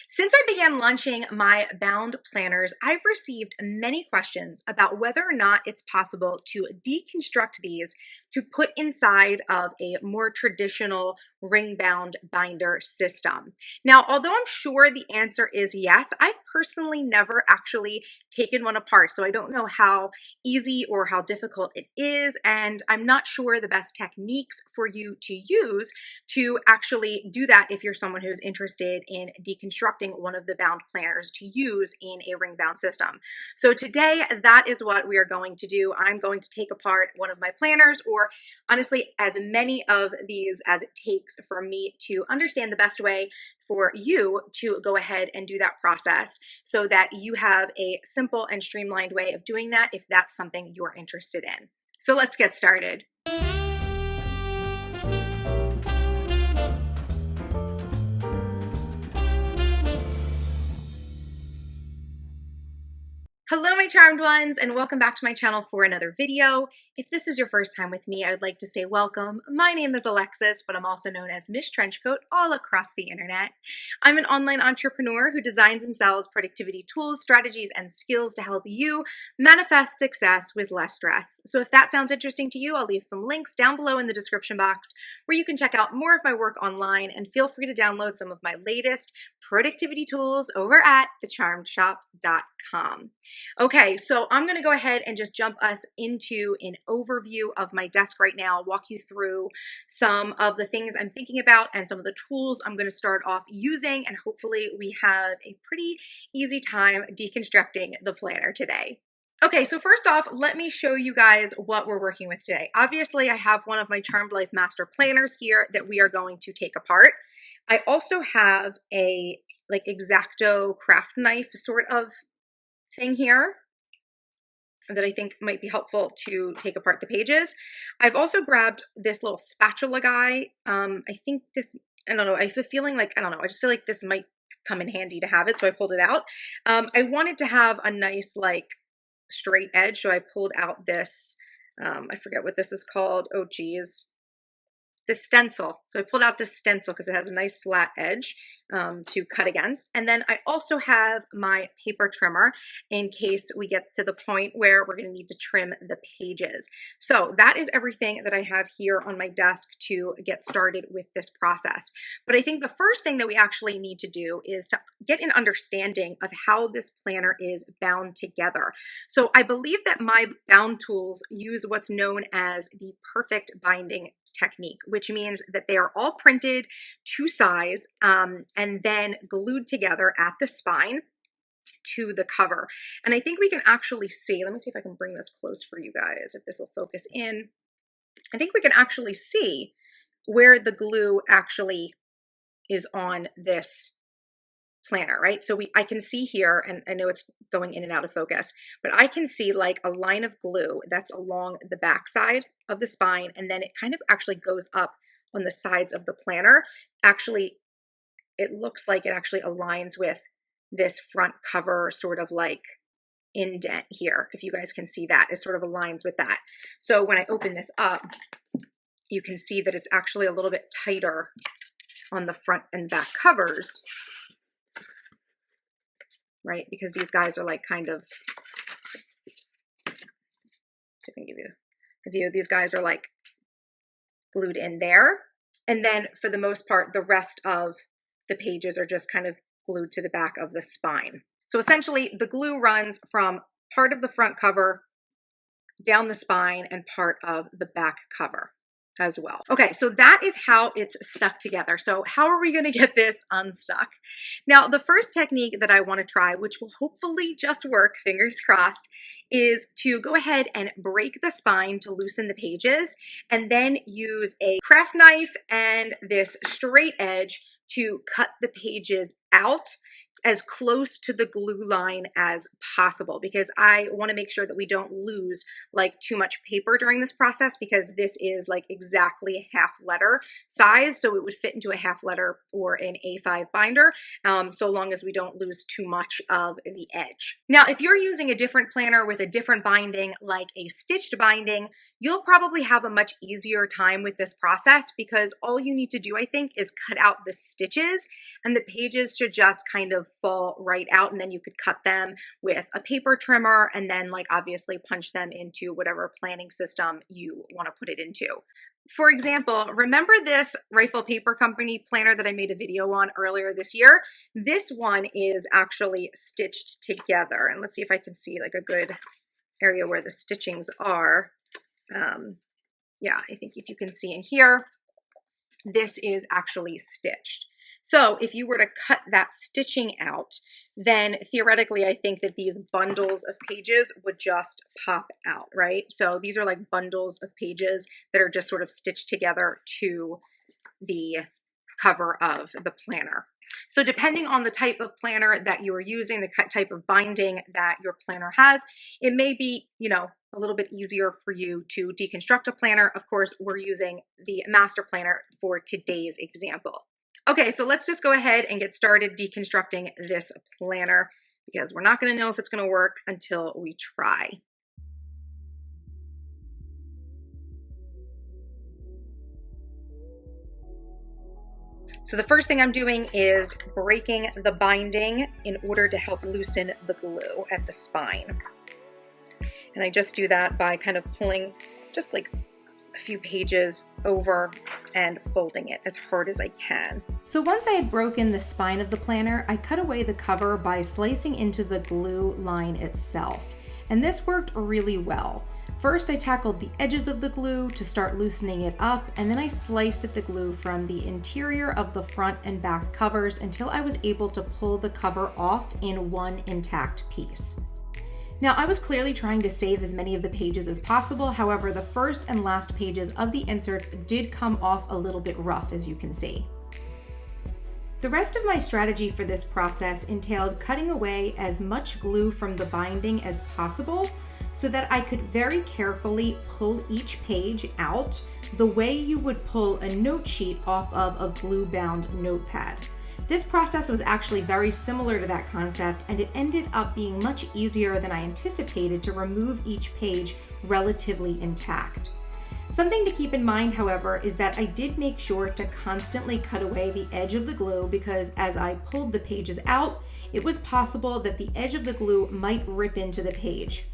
Since I began launching my bound planners, I've received many questions about whether or not it's possible to deconstruct these to put inside of a more traditional ring bound binder system. Now, although I'm sure the answer is yes, I've personally never actually taken one apart, so I don't know how easy or how difficult it is, and I'm not sure the best techniques for you to use to actually do that if you're someone who's interested in deconstructing one of the bound planners to use in a ring bound system. So today, that is what we are going to do. I'm going to take apart one of my planners, or honestly, as many of these as it takes for me to understand the best way for you to go ahead and do that process so that you have a simple and streamlined way of doing that if that's something you're interested in. So let's get started. Hello, my charmed ones, and welcome back to my channel for another video. If this is your first time with me, I would like to say welcome. My name is Alexis, but I'm also known as MissTrenchcoat all across the internet. I'm an online entrepreneur who designs and sells productivity tools, strategies, and skills to help you manifest success with less stress. So if that sounds interesting to you, I'll leave some links down below in the description box where you can check out more of my work online, and feel free to download some of my latest productivity tools over at thecharmedshop.com. Okay, so I'm going to go ahead and just jump us into an overview of my desk right now, walk you through some of the things I'm thinking about and some of the tools I'm going to start off using, and hopefully we have a pretty easy time deconstructing the planner today. Okay, so first off, let me show you guys what we're working with today. Obviously, I have one of my Charmed Life Master planners here that we are going to take apart. I also have a X-Acto craft knife sort of thing here that I think might be helpful to take apart the pages. I've also grabbed this little spatula guy. I think this, I don't know, I have a feeling like, I don't know, I just feel like this might come in handy to have it, so I pulled it out. I wanted to have a nice straight edge, so I pulled out this, I forget what this is called, oh geez, the stencil. So I pulled out this stencil because it has a nice flat edge to cut against. And then I also have my paper trimmer in case we get to the point where we're going to need to trim the pages. So that is everything that I have here on my desk to get started with this process. But I think the first thing that we actually need to do is to get an understanding of how this planner is bound together. So I believe that my bound tools use what's known as the perfect binding technique, which means that they are all printed to size and then glued together at the spine to the cover. And I think we can actually see, let me see if I can bring this close for you guys, if this will focus in. I think we can actually see where the glue actually is on this planner, right? So I can see here, and I know it's going in and out of focus, but I can see like a line of glue that's along the back side of the spine, and then it kind of actually goes up on the sides of the planner. Actually, it looks like it actually aligns with this front cover sort of like indent here. If you guys can see that, it sort of aligns with that. So when I open this up, you can see that it's actually a little bit tighter on the front and back covers, right? Because these guys are like kind of, so I can give you a view. These guys are like glued in there. And then for the most part, the rest of the pages are just kind of glued to the back of the spine. So essentially the glue runs from part of the front cover down the spine and part of the back cover as well. Okay, so that is how it's stuck together. So how are we going to get this unstuck? Now, the first technique that I want to try, which will hopefully just work, fingers crossed, is to go ahead and break the spine to loosen the pages, and then use a craft knife and this straight edge to cut the pages out as close to the glue line as possible, because I want to make sure that we don't lose like too much paper during this process, because this is like exactly half letter size, so it would fit into a half letter or an A5 binder, so long as we don't lose too much of the edge. Now, if you're using a different planner with a different binding, like a stitched binding, you'll probably have a much easier time with this process, because all you need to do, I think, is cut out the stitches, and the pages should just kind of fall right out, and then you could cut them with a paper trimmer and then like obviously punch them into whatever planning system you want to put it into. For example, remember this Rifle Paper Company planner that I made a video on earlier this year? This one is actually stitched together, and let's see if I can see like a good area where the stitchings are. Yeah, I think if you can see in here, this is actually stitched. So if you were to cut that stitching out, then theoretically, I think that these bundles of pages would just pop out, right? So these are like bundles of pages that are just sort of stitched together to the cover of the planner. So depending on the type of planner that you're using, the type of binding that your planner has, it may be, you know, a little bit easier for you to deconstruct a planner. Of course, we're using the master planner for today's example. Okay, so let's just go ahead and get started deconstructing this planner, because we're not going to know if it's going to work until we try. So the first thing I'm doing is breaking the binding in order to help loosen the glue at the spine. And I just do that by kind of pulling just like a few pages over and folding it as hard as I can. So once I had broken the spine of the planner, I cut away the cover by slicing into the glue line itself. And this worked really well. First, I tackled the edges of the glue to start loosening it up, and then I sliced at the glue from the interior of the front and back covers until I was able to pull the cover off in one intact piece. Now, I was clearly trying to save as many of the pages as possible. However, the first and last pages of the inserts did come off a little bit rough, as you can see. The rest of my strategy for this process entailed cutting away as much glue from the binding as possible so that I could very carefully pull each page out the way you would pull a note sheet off of a glue-bound notepad. This process was actually very similar to that concept, and it ended up being much easier than I anticipated to remove each page relatively intact. Something to keep in mind, however, is that I did make sure to constantly cut away the edge of the glue, because as I pulled the pages out, it was possible that the edge of the glue might rip into the page.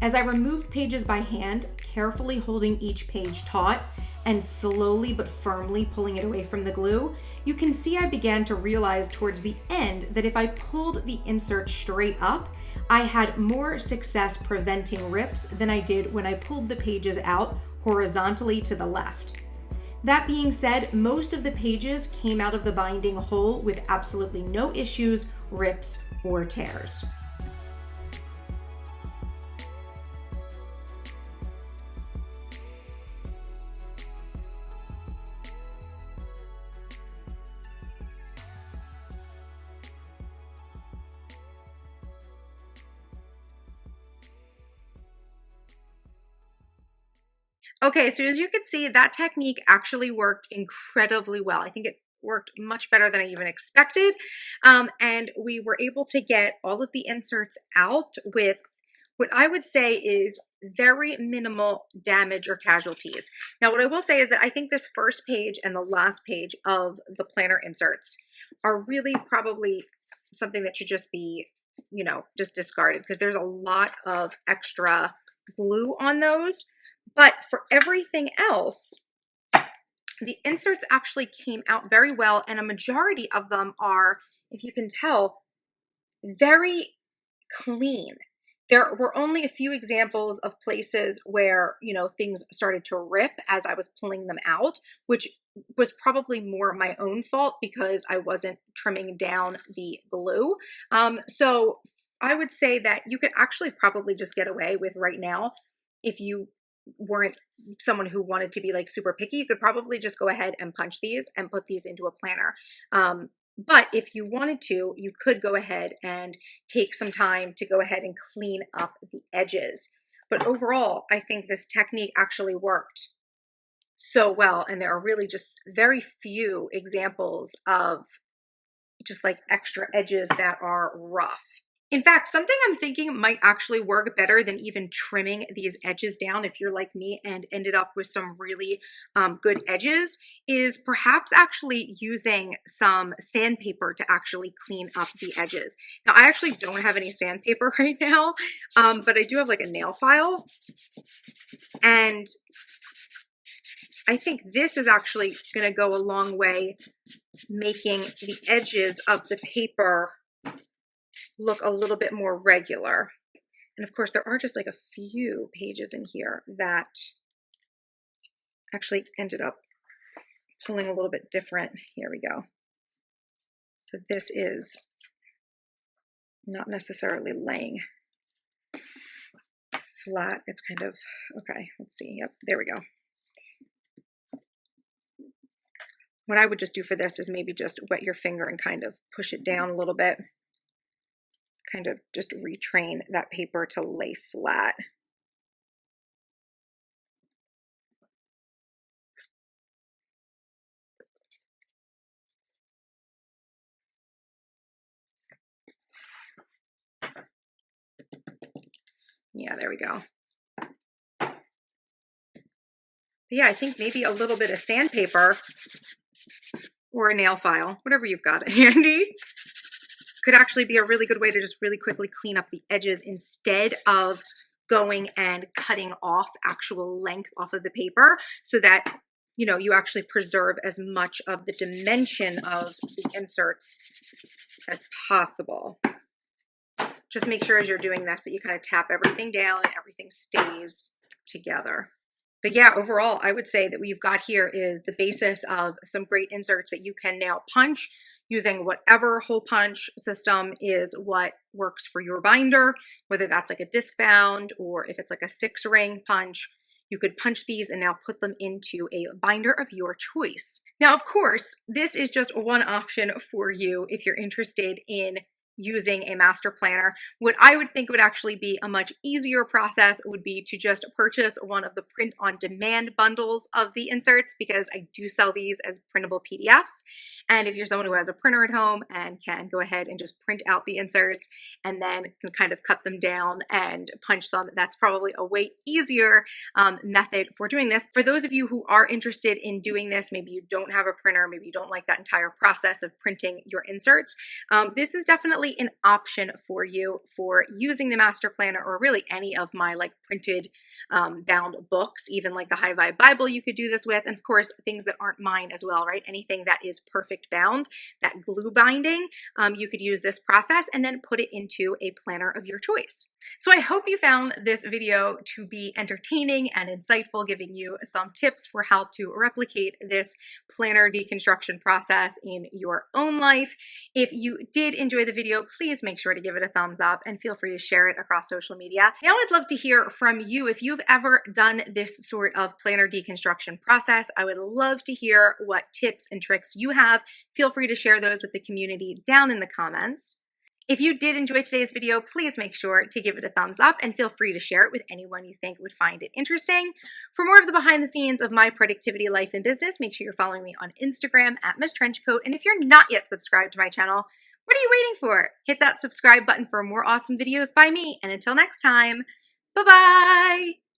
As I removed pages by hand, carefully holding each page taut and slowly but firmly pulling it away from the glue, you can see I began to realize towards the end that if I pulled the insert straight up, I had more success preventing rips than I did when I pulled the pages out horizontally to the left. That being said, most of the pages came out of the binding whole with absolutely no issues, rips, or tears. Okay, so as you can see, that technique actually worked incredibly well. I think it worked much better than I even expected. And we were able to get all of the inserts out with what I would say is very minimal damage or casualties. Now, what I will say is that I think this first page and the last page of the planner inserts are really probably something that should just be, you know, just discarded, because there's a lot of extra glue on those. But for everything else, the inserts actually came out very well, and a majority of them are, if you can tell, very clean. There were only a few examples of places where, you know, things started to rip as I was pulling them out, which was probably more my own fault because I wasn't trimming down the glue. So I would say that you could actually probably just get away with right now, if you weren't someone who wanted to be like super picky, you could probably just go ahead and punch these and put these into a planner. But if you wanted to, you could go ahead and take some time to go ahead and clean up the edges. But overall, I think this technique actually worked so well. And there are really just very few examples of just like extra edges that are rough. In fact, something I'm thinking might actually work better than even trimming these edges down, if you're like me and ended up with some really good edges, is perhaps actually using some sandpaper to actually clean up the edges. Now, I actually don't have any sandpaper right now, but I do have like a nail file. And I think this is actually going to go a long way making the edges of the paper look a little bit more regular. And of course, there are just like a few pages in here that actually ended up pulling a little bit different. Here we go. So this is not necessarily laying flat. It's kind of, okay, let's see. Yep, there we go. What I would just do for this is maybe just wet your finger and kind of push it down a little bit. Kind of just retrain that paper to lay flat. Yeah, there we go. But yeah, I think maybe a little bit of sandpaper or a nail file, whatever you've got handy, could actually be a really good way to just really quickly clean up the edges instead of going and cutting off actual length off of the paper, so that you actually preserve as much of the dimension of the inserts as possible. Just make sure as you're doing this that you kind of tap everything down and everything stays together. But yeah, overall, I would say that what you've got here is the basis of some great inserts that you can now punch using whatever hole punch system is what works for your binder, whether that's like a disc bound or if it's like a 6-ring punch. You could punch these and now put them into a binder of your choice. Now, of course, this is just one option for you if you're interested in using a master planner. What I would think would actually be a much easier process would be to just purchase one of the print on demand bundles of the inserts, because I do sell these as printable PDFs. And if you're someone who has a printer at home and can go ahead and just print out the inserts and then can kind of cut them down and punch them, that's probably a way easier method for doing this. For those of you who are interested in doing this, maybe you don't have a printer, maybe you don't like that entire process of printing your inserts, this is definitely an option for you for using the master planner, or really any of my like printed bound books, even like the High Vibe Bible you could do this with, and of course things that aren't mine as well, right? Anything that is perfect bound, that glue binding, you could use this process and then put it into a planner of your choice. So I hope you found this video to be entertaining and insightful, giving you some tips for how to replicate this planner deconstruction process in your own life. If you did enjoy the video, please make sure to give it a thumbs up and feel free to share it across social media. Now I'd love to hear from you. If you've ever done this sort of planner deconstruction process, I would love to hear what tips and tricks you have. Feel free to share those with the community down in the comments. If you did enjoy today's video, please make sure to give it a thumbs up and feel free to share it with anyone you think would find it interesting. For more of the behind the scenes of my productivity life and business, make sure you're following me on Instagram at MissTrenchcoat. And if you're not yet subscribed to my channel, what are you waiting for? Hit that subscribe button for more awesome videos by me. And until next time, bye-bye.